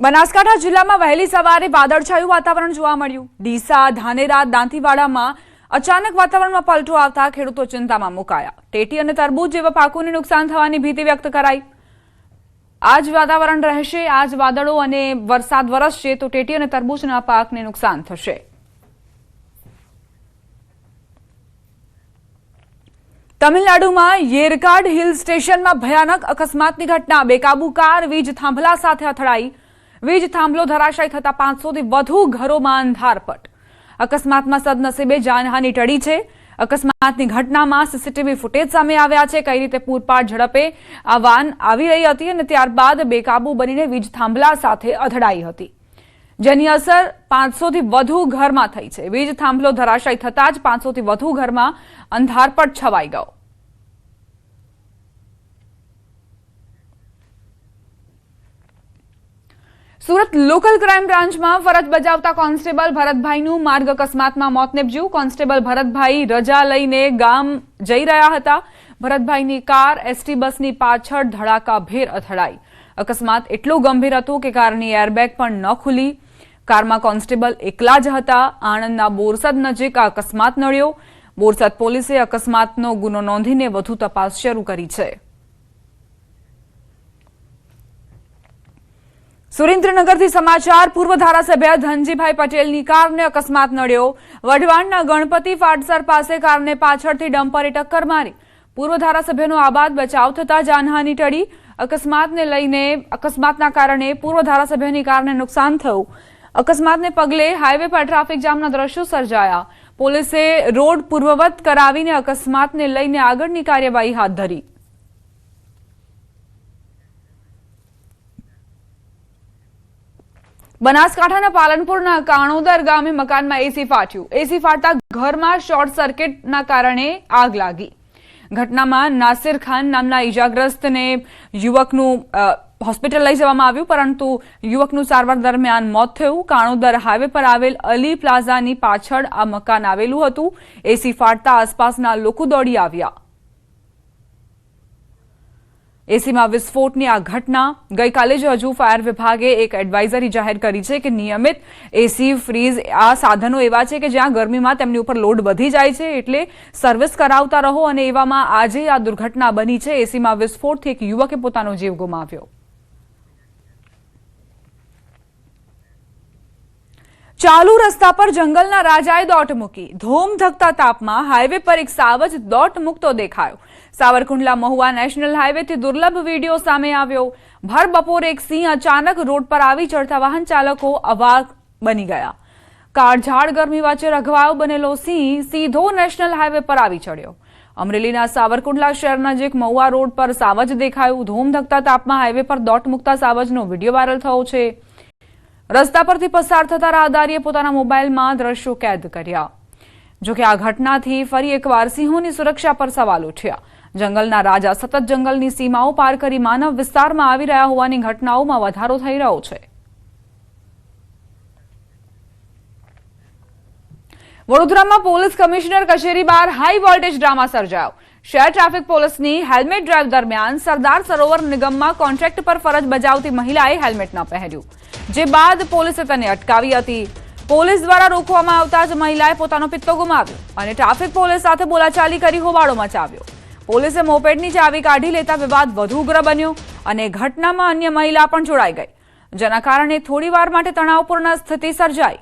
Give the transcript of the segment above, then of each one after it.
બનાસકાંઠા જિલ્લામાં વહેલી સવારે વાદળછાયું વાતાવરણ જોવા મળ્યું। ડીસા, ધાનેરા, દાંતીવાડામાં અચાનક વાતાવરણમાં પલટો આવતા ખેડૂતો ચિંતામાં મુકાયા। ટેટી અને તરબૂચ જેવા પાકોને નુકસાન થવાની ભીતિ વ્યક્ત કરાઈ। આજ વાતાવરણ રહેશે, આજ વાદળો અને વરસાદ વરસશે તો ટેટી અને તરબૂચના પાકને નુકસાન થશે। તમિલનાડુમાં येरकाड हिल સ્ટેશનમાં ભયાનક અકસ્માતની ઘટના। બેકાબુ કાર વીજ થાંભલા સાથે અથડાઈ। વીજ થાંભલો ધરાશાયી થતા 500થી વધુ ઘરોમાં અંધારપટ। અકસ્માતમાં સદનસીબે જાનહાનિ ટળી છે। અકસ્માતની ઘટનામાં સીસીટીવી ફૂટેજ સામે આવ્યા છે। કઈ રીતે પૂરપાટ ઝડપે આ વાન આવી રહી હતી અને ત્યારબાદ બેકાબુ બનીને વીજ થાંભલા સાથે અથડાઈ હતી, જેની અસર 500થી વધુ ઘરમાં થઈ છે। વીજ થાંભલો ધરાશાયી થતા જ 500થી વધુ ઘરમાં અંધારપટ છવાઈ ગયો। સુરત લોકલ ક્રાઇમ બ્રાન્ચમાં ફરજ બજાવતા કોન્સ્ટેબલ ભરતભાઈનું માર્ગ અકસ્માતમાં મોત નીપજ્યું। કોન્સ્ટેબલ ભરતભાઈ રજા લઈને ગામ જઈ રહ્યા હતા। ભરતભાઈની કાર એસટી બસની પાછળ ધડાકાભેર અથડાઈ। અકસ્માત એટલો ગંભીર હતો કે કારની એરબેગ પણ ન ખુલી। કારમાં કોન્સ્ટેબલ એકલા જ હતા। આણંદના બોરસદ નજીક આ અકસ્માત નડ્યો। બોરસદ પોલીસે અકસ્માતનો ગુનો નોંધીને વધુ તપાસ શરૂ કરી છે। સુરેન્દ્રનગરથી સમાચાર। પૂર્વ ધારાસભ્ય ધનજીભાઈ પટેલની કારને અકસ્માત નડ્યો। વઢવાણના ગણપતિ ફાટસર પાસે કારને પાછળથી ડમ્પરે ટક્કર મારી। પૂર્વ ધારાસભ્યનો આબાદ બચાવ થતા જાનહાનિ ટળી। અકસ્માતના કારણે પૂર્વ ધારાસભ્યની કારને નુકસાન થયું। અકસ્માતને પગલે હાઈવે પર ટ્રાફિક જામના દ્રશ્યો સર્જાયા। પોલીસે રોડ પૂર્વવત કરાવીને અકસ્માતને લઈને આગળની કાર્યવાહી હાથ ધરી। બનાસકાંઠાના પાલનપુરના કાણોદર ગામે મકાનમાં એસી ફાટ્યું। એસી ફાટતા ઘરમાં શોર્ટ સર્કિટના કારણે આગ લાગી। ઘટનામાં નાસિર ખાન નામના ઈજાગ્રસ્તને યુવકનું હોસ્પિટલ લઈ જવામાં આવ્યું, પરંતુ યુવકનું સારવાર દરમિયાન મોત થયું। કાણોદર હાઈવે પર આવેલ અલી પ્લાઝાની પાછળ આ મકાન આવેલું હતું। એસી ફાટતા આસપાસના લોકો દોડી આવ્યા। એસીમાં વિસ્ફોટની આ ઘટના ગઈકાલે જ હજુ ફાયર વિભાગે એક એડવાઇઝરી જાહેર કરી છે કે નિયમિત એસી ફ્રીજ આ સાધનો એવા છે કે જ્યાં ગરમીમાં તેમની ઉપર લોડ વધી જાય છે, એટલે સર્વિસ કરાવતા રહો। અને એવામાં આજે આ દુર્ઘટના બની છે। એસીમાં વિસ્ફોટથી એક યુવકે પોતાનો જીવ ગુમાવ્યો। ચાલુ રસ્તા પર જંગલના રાજાએ દોટ મૂકી। ધોમ ધકતા તાપમાં હાઈવે પર એક સાવજ દોટ મૂકતો દેખાયો। સાવરકુંડલા મહુવા નેશનલ હાઈવેથી દુર્લભ વિડીયો સામે આવ્યો। ભર બપોરે એક સિંહ અચાનક રોડ પર આવી ચડતા વાહન ચાલકો અવાક બની ગયા। કાળઝાળ ગરમી વચ્ચે રઘવાયો બનેલો સિંહ સીધો નેશનલ હાઈવે પર આવી ચડ્યો। અમરેલીના સાવરકુંડલા શહેર નજીક મહુવા રોડ પર સાવજ દેખાયું। ધોમ ધકતા તાપમાં હાઈવે પર દોટ મૂકતા સાવજનો વિડીયો વાયરલ થયો છે। રસ્તા પરથી પસાર થતા રાહદારીએ પોતાના મોબાઈલમાં દ્રશ્યો કેદ કર્યા। જોકે આ ઘટનાથી ફરી એકવાર સિંહોની સુરક્ષા પર સવાલ ઉઠ્યા। જંગલના રાજા સતત જંગલની સીમાઓ પાર કરી માનવ વિસ્તારમાં આવી રહ્યા હોવાની ઘટનાઓમાં વધારો થઈ રહ્યો છે। વડોદરામાં પોલીસ કમિશનર કચેરી બહાર હાઈ વોલ્ટેજ ડ્રામા સર્જાયો। શહેર ટ્રાફિક પોલીસની હેલ્મેટ ડ્રાઈવ દરમિયાન સરદાર સરોવર નિગમમાં કોન્ટ્રાક્ટ પર ફરજ બજાવતી મહિલાએ હેલ્મેટ ન પહેર્યું, જે બાદ પોલીસે તેને અટકાવી હતી। પોલીસ દ્વારા રોકવામાં આવતા જ મહિલાએ પોતાનો પિત્તો ગુમાવ્યો અને ટ્રાફિક પોલીસ સાથે બોલાચાલી કરી હોબાળો મચાવ્યો। પોલીસે મોપેડની ચાવી કાઢી લેતા વિવાદ વધુ ઉગ્ર બન્યો અને ઘટનામાં અન્ય મહિલા પણ જોડાઈ ગઈ, જેના કારણે થોડીવાર માટે તણાવપૂર્ણ સ્થિતિ સર્જાઈ।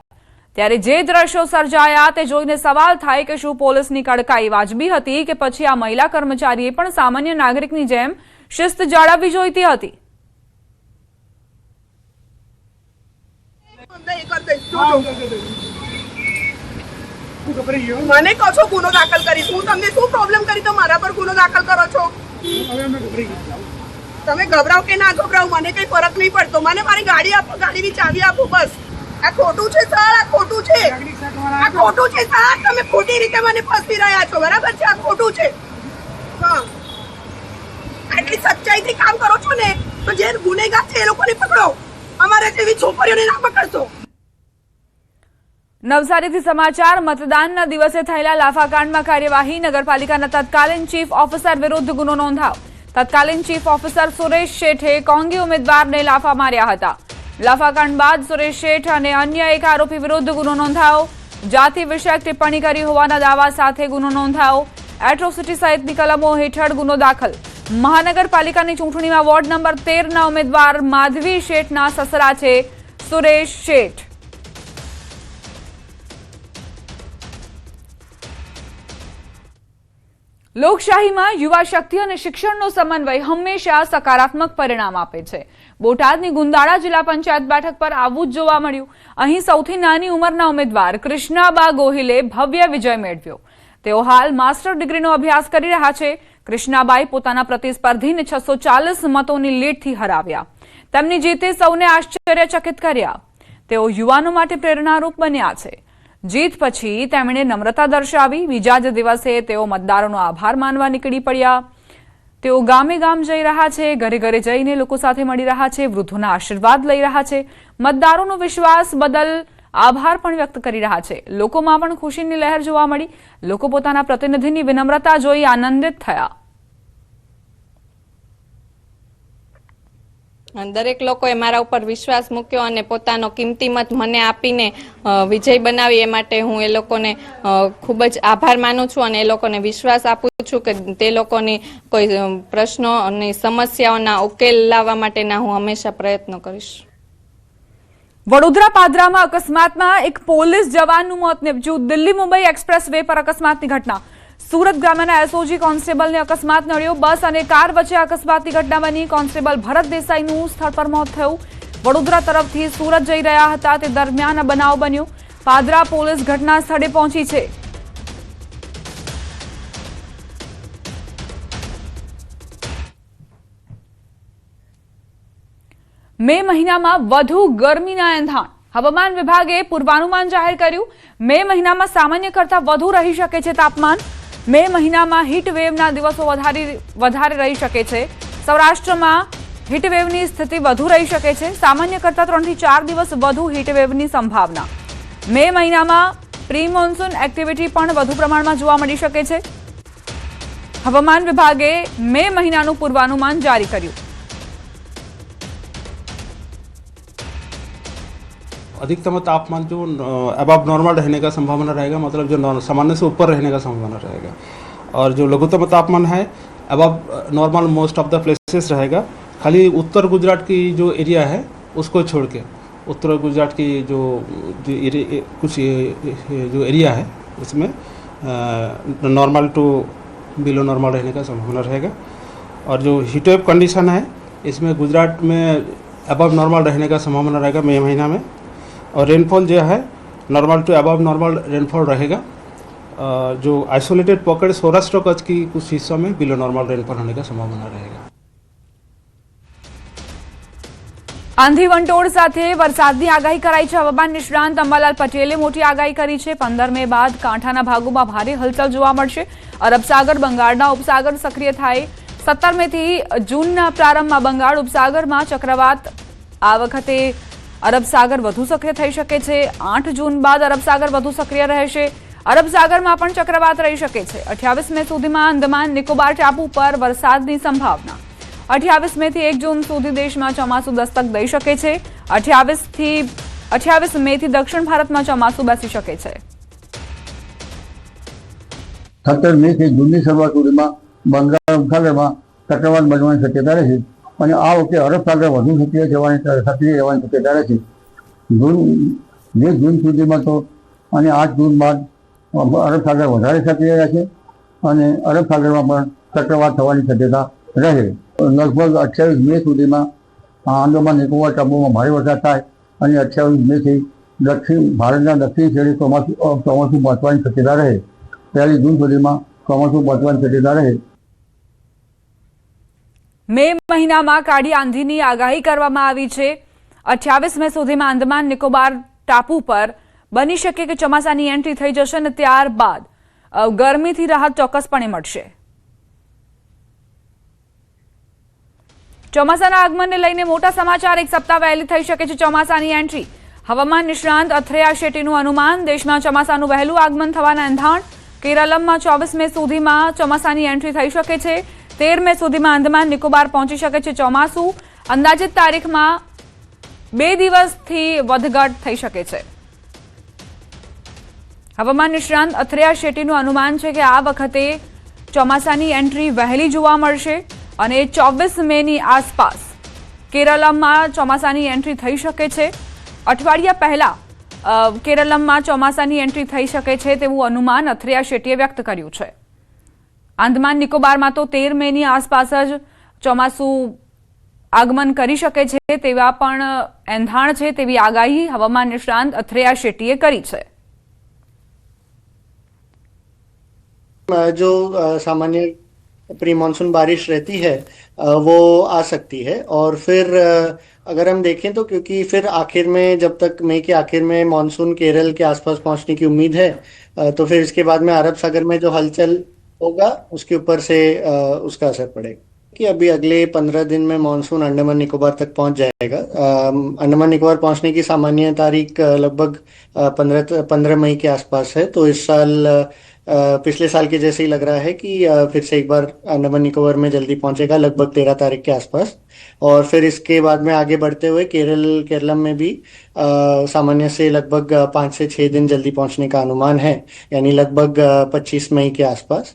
ત્યારે જે દ્રશ્યો સર્જાયા તે જોઈને સવાલ થાય કે શું પોલીસની કડકાઈ વાજબી હતી કે પછી આ મહિલા કર્મચારીએ પણ સામાન્ય નાગરિકની જેમ શિસ્ત જાળવવી જોઈતી હતી। મને કહો છો ગુનો દાખલ કરીશ, હું તમને શું પ્રોબ્લેમ કરી તો મારા પર ગુનો દાખલ કરો છો? તમે ગભરાવ કે ના ગભરાવ મને કઈ ફરક નહીં પડતો। મને મારી ગાડી આપો, ગાડીની ચાવી આપો, બસ। આ ખોટું છે સર, આ ખોટું છે, આ ખોટું છે સર। તમે ખોટી રીતે મને ફસી રહ્યા છો, બરાબર છે? આ ખોટું છે। હા, આટલી સચ્ચાઈથી કામ કરો છો ને તો જે ગુનેગાર છે એ લોકોને પકડો, અમારે જેવી છોકરીઓને ના પકડશો। નવસારીથી સમાચાર। મતદાનના દિવસે થયેલા લાફાકાંડમાં કાર્યવાહી। નગરપાલિકાના તત્કાલીન ચીફ ઓફિસર વિરુદ્ધ ગુનો નોંધાયો। તત્કાલીન ચીફ ઓફિસર સુરેશ શેઠે કોંગી ઉમેદવારને લાફા માર્યા હતા। લાફાકાંડ બાદ સુરેશ શેઠ અને અન્ય એક આરોપી વિરુદ્ધ ગુનો નોંધાયો. જાતિ વિષયક ટિપ્પણી કરી હોવાના દાવા સાથે ગુનો નોંધાયો. એટ્રોસિટી સહિતની કલમો હેઠળ ગુનો દાખલ. મહાનગરપાલિકાની ચૂંટણીમાં વોર્ડ નંબર 13ના ઉમેદવાર માધવી શેઠના સસરા છે સુરેશ શેઠ. લોકશાહીમાં યુવા શક્તિ અને શિક્ષણનો સમન્વય હંમેશા સકારાત્મક પરિણામ આપે છે. બોટાદની ગુંદાળા જિલ્લા પંચાયત બેઠક પર આવું જ જોવા મળ્યું. અહીં સૌથી નાની ઉંમરના ઉમેદવાર કૃષ્ણાબા ગોહિલે ભવ્ય વિજય મેળવ્યો. તેઓ હાલ માસ્ટર ડિગ્રીનો અભ્યાસ કરી રહ્યા છે. કૃષ્ણાબાઈ પોતાના પ્રતિસ્પર્ધીને 640 મતોની લીડથી હરાવ્યા. તેમની જીતે સૌને આશ્ચર્યચકિત કર્યા. તેઓ યુવાનો માટે પ્રેરણારૂપ બન્યા છે. જીત પછી તેમણે નમ્રતા દર્શાવી. બીજા જ દિવસે તેઓ મતદારોનો આભાર માનવા નીકળી પડ્યા. તેઓ ગામે ગામ જઈ રહ્યા છે, ઘરે ઘરે જઈને લોકો સાથે મળી રહ્યા છે, વૃદ્ધોના આશીર્વાદ લઈ રહ્યા છે. મતદારોનો વિશ્વાસ બદલ આભાર પણ વ્યક્ત કરી રહ્યા છે. લોકોમાં પણ ખુશીની લહેર જોવા મળી. લોકો પોતાના પ્રતિનિધિની વિનમ્રતા જોઈ આનંદિત થયા. દરેક લોકોએ મારા ઉપર વિશ્વાસ મૂક્યો અને પોતાનો કિંમતી મત મને આપીને વિજય બનાવી. એ માટે હું એ લોકોને ખૂબ જ આભાર માનું છું અને એ લોકોને વિશ્વાસ આપું છું કે તે લોકોની કોઈ પ્રશ્નો અને સમસ્યાઓના ઉકેલ લાવવા માટેના હું હંમેશા પ્રયત્નો કરીશ. વડોદરા પાદરામાં અકસ્માતમાં એક પોલીસ જવાનનું મોત નીપજ્યું. દિલ્હી મુંબઈ એક્સપ્રેસ વે પર અકસ્માતની ઘટના. સુરત ગ્રામ્યના એસઓજી કોન્સ્ટેબલને અકસ્માત નડ્યો. બસ અને કાર વચ્ચે અકસ્માતની ઘટના બની. કોન્સ્ટેબલ ભરત દેસાઈનું સ્થળ પર મોત થયું. વડોદરા તરફથી સુરત જઈ રહ્યા હતા તે દરમિયાન આ બનાવ બન્યો. પાદરા પોલીસ ઘટના સ્થળે પહોંચી છે. મે મહિનામાં વધુ ગરમીના એંધાણ. હવામાન વિભાગે પૂર્વાનુમાન જાહેર કર્યું. મે મહિનામાં સામાન્ય કરતાં વધુ રહી શકે છે તાપમાન. મે મહિનામાં હીટવેવના દિવસો વધારે રહી શકે છે. સૌરાષ્ટ્રમાં હીટવેવની સ્થિતિ વધુ રહી શકે છે. સામાન્ય કરતાં 3 થી 4 દિવસ વધુ હીટવેવની સંભાવના. મે મહિનામાં પ્રી મોન્સૂન એક્ટિવિટી પણ વધુ પ્રમાણમાં જોવા મળી શકે છે. હવામાન વિભાગે મે મહિનાનું પૂર્વાનુમાન જારી કર્યું. अधिकतम तापमान जो अबव नॉर्मल रहने का संभावना रहेगा, मतलब जो सामान्य से ऊपर रहने का संभावना रहेगा. और जो लघुत्तम तापमान है above normal most of the places रहेगा. खाली उत्तर गुजरात की जो एरिया है उसको छोड़ के उत्तर गुजरात की जो कुछ जो एरिया है उसमें नॉर्मल टू बिलो नॉर्मल रहने का संभावना रहेगा. और जो हीटवेव कंडीशन है इसमें गुजरात में अबव नॉर्मल रहने का संभावना रहेगा मई महीना में. और रेनफॉल जो है normal to above normal rainfall रहेगा. जो आइसोलेटेड पॉकेट सौराष्ट्र कच्छ की कुछ हिस्सों में बिलो नॉर्मल रेनफॉल होने का संभावना रहेगा. આંધી વંટોળ સાથે વરસાદની આગાહી કરાઈ છે. હવામાન નિષ્ણાંત અંબાલાલ પટેલે મોટી આગાહી કરી છે. 15 મે બાદ કાંઠાના ભાગોમાં ભારે હલચલ જોવા મળશે. અરબ સાગર બંગાળના ઉપસાગર સક્રિય થાય. 17 મેથી જૂનના પ્રારંભમાં બંગાળ ઉપસાગરમાં ચક્રવાત. આ વખતે અરબ સાગર વધુ સક્રિય થઈ શકે છે. 8 જૂન બાદ અરબ સાગર વધુ સક્રિય રહેશે. અરબ સાગરમાં પણ ચક્રવાત રહી શકે છે. 28 મે સુધીમાં અંદમાન નિકોબાર ટાપુ પર વરસાદની સંભાવના. 28 મેથી 1 જૂન સુધી દેશમાં ચોમાસું દસ્તક દઈ શકે છે. 28 મેથી દક્ષિણ ભારતમાં ચોમાસું બેસી શકે છે. 17 મેથી જૂનની શરૂઆત સુધીમાં બંગાળ ઉપસાગરમાં ચક્રવાત બનવાની શક્યતા રહેશે અને આ વખતે અરબ સાગર વધુ સક્રિય રહેવાની શક્યતા રહેશે. જૂન સુધીમાં તો અને 8 જૂન બાદ અરબ સાગર વધારે સક્રિય રહેશે અને અરબ સાગરમાં પણ ચક્રવાત થવાની શક્યતા રહે. લગભગ 28 મે સુધીમાં આંદામાન નિકોબાર ટાપુમાં ભારે વરસાદ થાય અને 28 મેથી ભારતના દક્ષિણ છેડે ચોમાસું પહોંચવાની શક્યતા રહે. 1 જૂન સુધીમાં ચોમાસું પહોંચવાની શક્યતા રહે. મે મહિનામાં કાળી આંધીની આગાહી કરવામાં આવી છે. 28 મે સુધીમાં અંદમાન નિકોબાર ટાપુ પર બની શકે કે ચોમાસાની એન્ટ્રી થઈ જશે અને ત્યારબાદ ગરમીથી રાહત ચોક્કસપણે મળશે. ચોમાસાના આગમનને લઈને મોટા સમાચાર. 1 સપ્તાહ વહેલી થઈ શકે છે ચોમાસાની એન્ટ્રી. હવામાન નિષ્ણાંત અથરેયા શેટ્ટીનું અનુમાન. દેશમાં ચોમાસાનું વહેલું આગમન થવાના એંધાણ. કેરળમાં 24 મે સુધીમાં ચોમાસાની એન્ટ્રી થઈ શકે છે. 13 મે સુધીમાં અંદમાન નિકોબાર પહોંચી શકે છે ચોમાસું. અંદાજિત તારીખમાં 2 દિવસથી વધઘટ થઈ શકે છે. હવામાન નિષ્ણાંત અથરેયા શેટ્ટીનું અનુમાન છે કે આ વખતે ચોમાસાની એન્ટ્રી વહેલી જોવા મળશે અને 24 મેની આસપાસ કેરળમાં ચોમાસાની એન્ટ્રી થઈ શકે છે. અઠવાડિયા પહેલા કેરળમાં ચોમાસાની એન્ટ્રી થઈ શકે છે તેવું અનુમાન અથરેયા શેટ્ટીએ વ્યક્ત કર્યું છે. આંદમાન નિકોબારમાં તો 13 મેની આસપાસ જ ચોમાસું આગમન કરી શકે છે તેવા પણ એંધાણ છે તેવી આગાહી હવામાન નિષ્ણાંત અથરેયા શેટ્ટીએ કરી છે. जो सामान्य प्री मानसून बारिश रहती है वो आ सकती है और फिर अगर हम देखें तो क्योंकि फिर आखिर में जब तक मई के आखिर में मानसून केरल के आसपास पहुंचने की उम्मीद है तो फिर इसके बाद में अरब सागर में जो हलचल होगा उसके ऊपर से उसका असर पड़ेगा कि अभी अगले 15 दिन में मानसून अंडमान निकोबार तक पहुंच जाएगा. अंडमान निकोबार पहुंचने की सामान्य तारीख लगभग 15 मई के आसपास है. तो इस साल पिछले साल के जैसे ही लग रहा है कि फिर से एक बार अंडमान निकोबार में जल्दी पहुंचेगा लगभग 13 तारीख के आसपास और फिर इसके बाद में आगे बढ़ते हुए केरलम में भी सामान्य से लगभग 5 से 6 दिन जल्दी पहुंचने का अनुमान है यानी लगभग 25 मई के आसपास.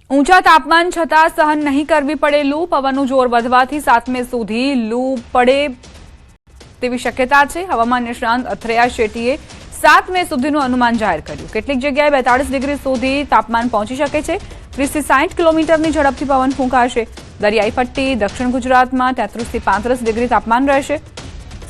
ઊંચા તાપમાન છતાં સહન નહીં કરવી પડે લૂ. પવનનું જોર વધવાથી 7 મે સુધી લૂ પડે તેવી શક્યતા છે. હવામાન નિષ્ણાંત અથરેયા શેટ્ટીએ 7 મે સુધીનું અનુમાન જાહેર કર્યું. કેટલીક જગ્યાએ 42 ડિગ્રી સુધી તાપમાન પહોંચી શકે છે. 30 થી 60 કિલોમીટરની ઝડપથી પવન ફૂંકાશે. દરિયાઈ પટ્ટી દક્ષિણ ગુજરાતમાં 33 થી 35 ડિગ્રી તાપમાન રહેશે.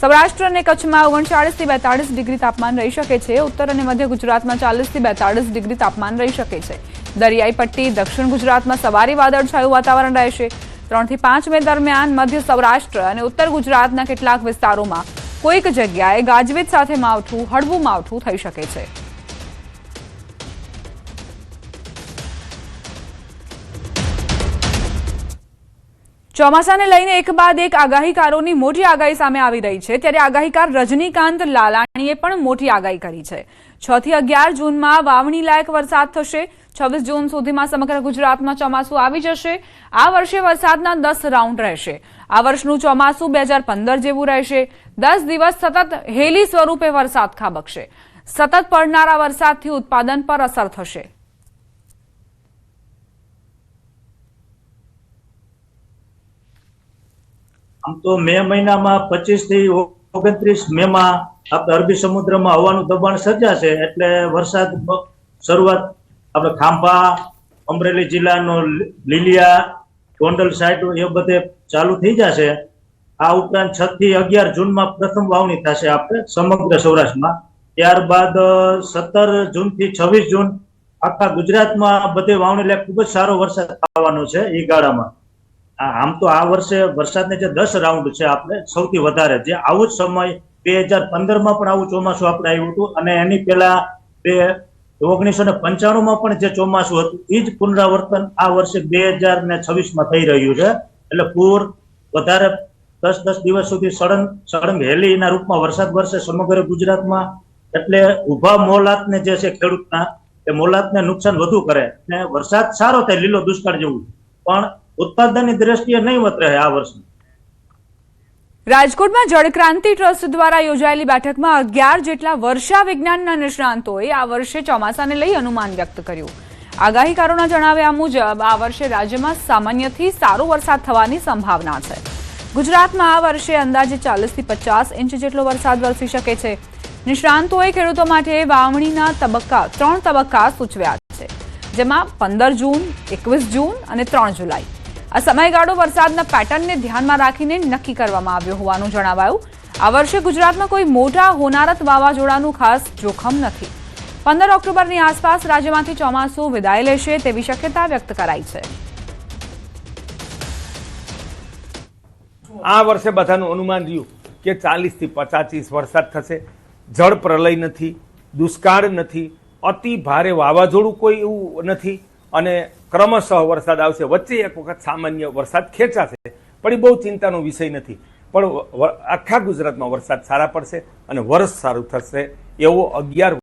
સૌરાષ્ટ્ર અને કચ્છમાં 39 થી 42 ડિગ્રી તાપમાન રહી શકે છે. ઉત્તર અને મધ્ય ગુજરાતમાં 40 થી 42 ડિગ્રી તાપમાન રહી શકે છે. દરિયાઈ પટ્ટી દક્ષિણ ગુજરાતમાં સવારે વાદળછાયું વાતાવરણ રહેશે. 3 થી 5 મે દરમિયાન મધ્ય સૌરાષ્ટ્ર અને ઉત્તર ગુજરાતના કેટલાક વિસ્તારોમાં કોઈક જગ્યાએ ગાજવીજ સાથે માવઠું હળવું માવઠું થઈ શકે છે. ચોમાસાને લઈને એક બાદ એક આગાહીકારોની મોટી આગાહી સામે આવી રહી છે. ત્યારે આગાહીકાર રજનીકાંત લાલાણીએ પણ મોટી આગાહી કરી છે. 6 થી 11 જૂનમાં વાવણી લાયક વરસાદ થશે. 26 જૂન સુધીમાં સમગ્ર ગુજરાતમાં ચોમાસું આવી જશે. આ વર્ષે વરસાદના 10 રાઉન્ડ રહેશે. આ વર્ષનું ચોમાસું 2015 જેવું રહેશે. 10 દિવસ સતત હેલી સ્વરૂપે વરસાદ ખાબકશે. સતત પડનારા વરસાદથી ઉત્પાદન પર અસર થશે. આમ તો મે મહિનામાં 25 થી 29 મેમાં આપણે અરબી સમુદ્રમાં હવાનું દબાણ સર્જાશે એટલે વરસાદ શરૂઆત આપણે ખાંભા અમરેલી જિલ્લાનો લીલિયા ગોંડલ સાઈડ એ બધે ચાલુ થઈ જશે. આ ઉપરાંત 6 થી 11 જૂનમાં પ્રથમ વાવણી થશે આપણે સમગ્ર સૌરાષ્ટ્રમાં. ત્યારબાદ 17 જૂનથી 26 જૂન આખા ગુજરાતમાં બધે વાવણી લાયક ખૂબ જ સારો વરસાદ થવાનો છે એ ગાળામાં. આમ તો આ વર્ષે વરસાદને જે 10 રાઉન્ડ છે આપણે સૌથી વધારે જે આવું જ સમય 2015માં પણ આવું ચોમાસું આપણે આવ્યું હતું અને એની પહેલા 1995માં પણ જે ચોમાસું હતું એ જ પુનરાવર્તન આ વર્ષે 2026માં થઈ રહ્યું છે. એટલે પૂર વધારે 10 દિવસ સુધી સળંગ હેલીના રૂપમાં વરસાદ વરસે સમગ્ર ગુજરાતમાં. એટલે ઉભા મોલાતને જે છે ખેડૂતના એ મોલાતને નુકસાન વધુ કરે અને વરસાદ સારો થાય લીલો દુષ્કાળ જેવું પણ ઉત્પાદનની દ્રષ્ટિએ નહીવત રહે આ વર્ષે. રાજકોટમાં જળક્રાંતિ ટ્રસ્ટ દ્વારા યોજાયેલી બેઠકમાં 11 જેટલા વર્ષા વિજ્ઞાનના નિષ્ણાંતોએ આ વર્ષે ચોમાસાને લઈ અનુમાન વ્યક્ત કર્યું. આગાહીકારોના જણાવ્યા મુજબ આ વર્ષે રાજ્યમાં સામાન્યથી સારો વરસાદ થવાની સંભાવના છે. ગુજરાતમાં આ વર્ષે અંદાજે 40 થી 50 ઇંચ જેટલો વરસાદ વરસી શકે છે. નિષ્ણાંતોએ ખેડૂતો માટે વાવણીના 3 તબક્કા સૂચવ્યા છે, જેમાં 15 જૂન, 21 જૂન અને 3 જુલાઈ. આ સમયગાળો વરસાદના પેટર્નને ધ્યાનમાં રાખીને નક્કી કરવામાં આવ્યો હોવાનું જણાવાયું. આ વર્ષે ગુજરાતમાં કોઈ મોટા હોનારત વાવાઝોડાનું ખાસ જોખમ નથી. 15 ઓક્ટોબરની આસપાસ રાજ્યમાંથી ચોમાસું વિદાય લેશે તેવી શક્યતા વ્યક્ત કરાઈ છે. આ વર્ષે બધાનું અનુમાન રહ્યું કે 40 થી 50 ઇંચ વરસાદ થશે. જળ પ્રલય નથી, દુષ્કાળ નથી, અતિ ભારે વાવાઝોડું કોઈ એવું નથી અને ક્રમશઃ વરસાદ આવશે. વચ્ચે એક વખત સામાન્ય વરસાદ ખેંચાશે પણ એ બહુ ચિંતાનો વિષય નથી. પણ આખા ગુજરાતમાં વરસાદ સારા પડશે અને વર્ષ સારું થશે એવો 11